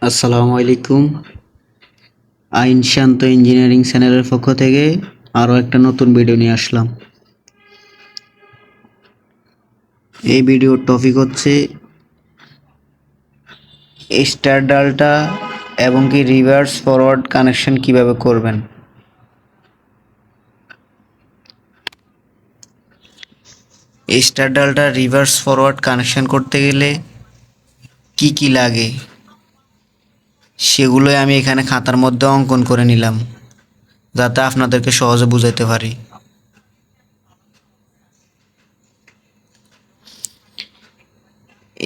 আসসালামু আলাইকুম। আইন শান্ত ইঞ্জিনিয়ারিং চ্যানেলের পক্ষ থেকে আরও একটা নতুন ভিডিও নিয়ে আসলাম। এই ভিডিওর টপিক হচ্ছে স্টার ডালটা এবং কি রিভার্স ফরওয়ার্ড কানেকশন কিভাবে করবেন। স্টার ডালটা রিভার্স ফরওয়ার্ড কানেকশন করতে গেলে কি কি লাগে সেগুলোই আমি এখানে খাতার মধ্যে অঙ্কন করে নিলাম, যাতে আপনাদেরকে সহজে বুঝাইতে পারি।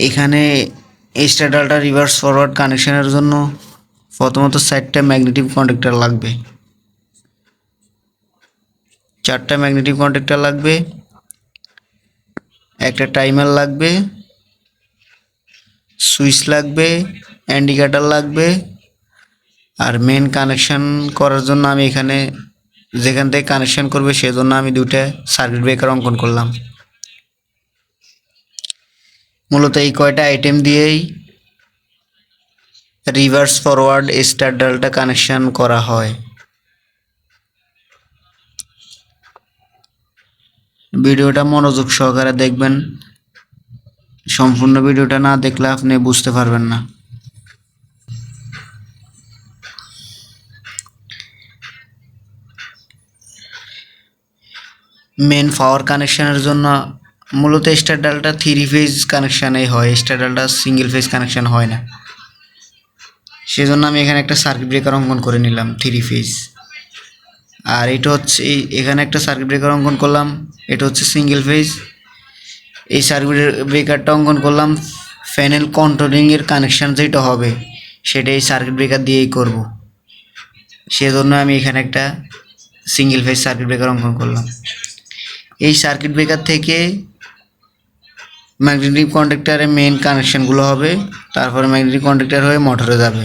এখানে স্টার ডালটা রিভার্স ফরওয়ার্ড কানেকশনের জন্য প্রথমত 4টা ম্যাগনেটিক কন্ডাক্টর লাগবে। 4টা ম্যাগনেটিক কন্ডাক্টর লাগবে, একটা টাইমার লাগবে, সুইচ লাগবে, ইন্ডিকেটর লাগবে। আর মেন কানেকশন করার জন্য আমি এখানে যেখান থেকে কানেকশন করবে সেজন্য আমি দুইটা সার্কিট ব্রেকার অঙ্কন করলাম। মূলত এই কয়টা আইটেম দিয়েই রিভার্স ফরওয়ার্ড স্টার ডালটা কানেকশন করা হয়। ভিডিওটা মনোযোগ সহকারে দেখবেন, সম্পূর্ণ ভিডিওটা না দেখলে আপনি বুঝতে পারবেন না। মেন পাওয়ার কানেকশনের জন্য মূলত স্টার ডালটা 3 ফেজ কানেকশানেই হয়, স্টার ডালটা সিঙ্গেল ফেজ কানেকশন হয় না। সেজন্য আমি এখানে একটা সার্কিট ব্রেকার অঙ্কন করে নিলাম 3 ফেজ। আর এটা হচ্ছে এখানে একটা সার্কিট ব্রেকার অঙ্কন করলাম, এটা হচ্ছে সিঙ্গেল ফেজ। এই সার্কিট ব্রেকারটা অঙ্কন করলাম প্যানেল কন্ট্রোলিংয়ের কানেকশান যেটা হবে সেটা এই সার্কিট ব্রেকার দিয়েই করব। সেজন্য আমি এখানে একটা সিঙ্গেল ফেজ সার্কিট ব্রেকার অঙ্কন করলাম। এই সার্কিট ব্রেকার থেকে ম্যাগনেটিক কন্ডাক্টরের মেন কানেকশানগুলো হবে, তারপরে ম্যাগনেটিক কন্ডাক্টর হয়ে মোটরে যাবে।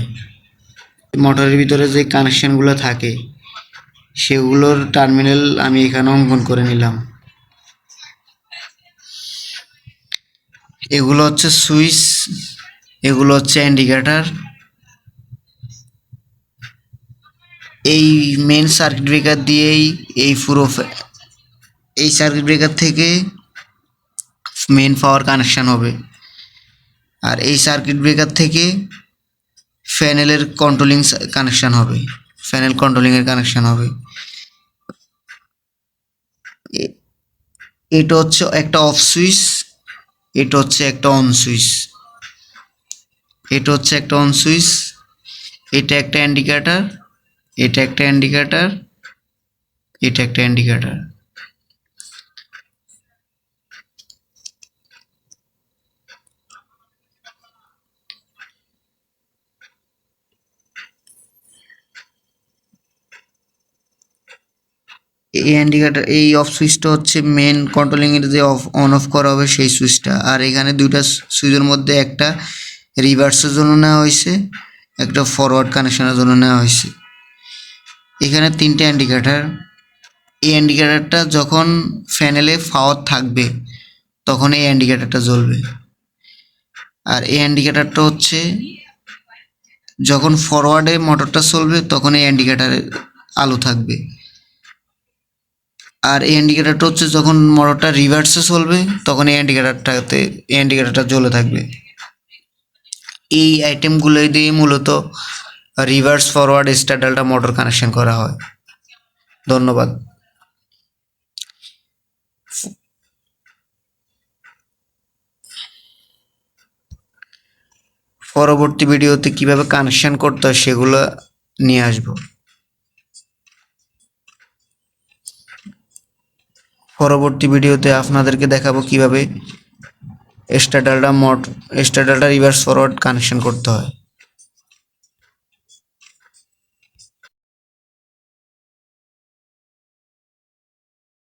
মোটরের ভিতরে যে কানেকশানগুলো থাকে সেগুলোর টার্মিনাল আমি এখানে অঙ্কন করে নিলাম। এগুলো হচ্ছে সুইচ, এগুলো হচ্ছে ইন্ডিকেটর। এই মেন সার্কিট ব্রেকার দিয়েই এই সার্কিট ব্রেকার থেকে মেন পাওয়ার কানেকশান হবে। আর এই সার্কিট ব্রেকার থেকে প্যানেলের কন্ট্রোলিং কানেকশান হবে, প্যানেল কন্ট্রোলিংয়ের কানেকশান হবে। এটা হচ্ছে একটা অফ সুইচ, এটা হচ্ছে একটা অন সুইচ, এটা হচ্ছে একটা অন সুইচ, এটা একটা ইন্ডিকেটর, এটা একটা ইন্ডিকেটর, এটা একটা ইন্ডিকেটর। এই ইন্ডিকেটর, এই অফ সুইচটা হচ্ছে মেন কন্ট্রোলিংয়ের যে অন অফ করা হবে সেই সুইচটা। আর এখানে দুইটা সুইচের মধ্যে একটা রিভার্সের জন্য নেওয়া হয়েছে, একটা ফরওয়ার্ড কানেকশনের জন্য নেওয়া হয়েছে। এখানে 3টে ইন্ডিকেটর। এই ইন্ডিকেটরটা যখন প্যানেলে পাওয়ার থাকবে তখন এই ইন্ডিকেটরটা জ্বলবে। আর এই ইন্ডিকেটরটা হচ্ছে যখন ফরওয়ার্ডে মোটরটা চলবে তখন এই ইন্ডিকেটরে আলো থাকবে। আর এই ইন্ডিকেটরটা হচ্ছে যখন মোটরটা রিভার্সে চলবে তখন এই ইন্ডিকেটরটা জ্বলে থাকবে। এই আইটেমগুলো দিয়ে মূলত রিভার্স ফরওয়ার্ড স্টার ডালটা মোটর কানেকশন করা হয়। ধন্যবাদ। পরবর্তী ভিডিওতে কিভাবে কানেকশন করতে হয় সেগুলো নিয়ে আসবো। পরবর্তী ভিডিওতে আপনাদেরকে দেখাবো কিভাবে স্টার ডালটা রিভার্স ফরওয়ার্ড কানেকশন করতে হয়।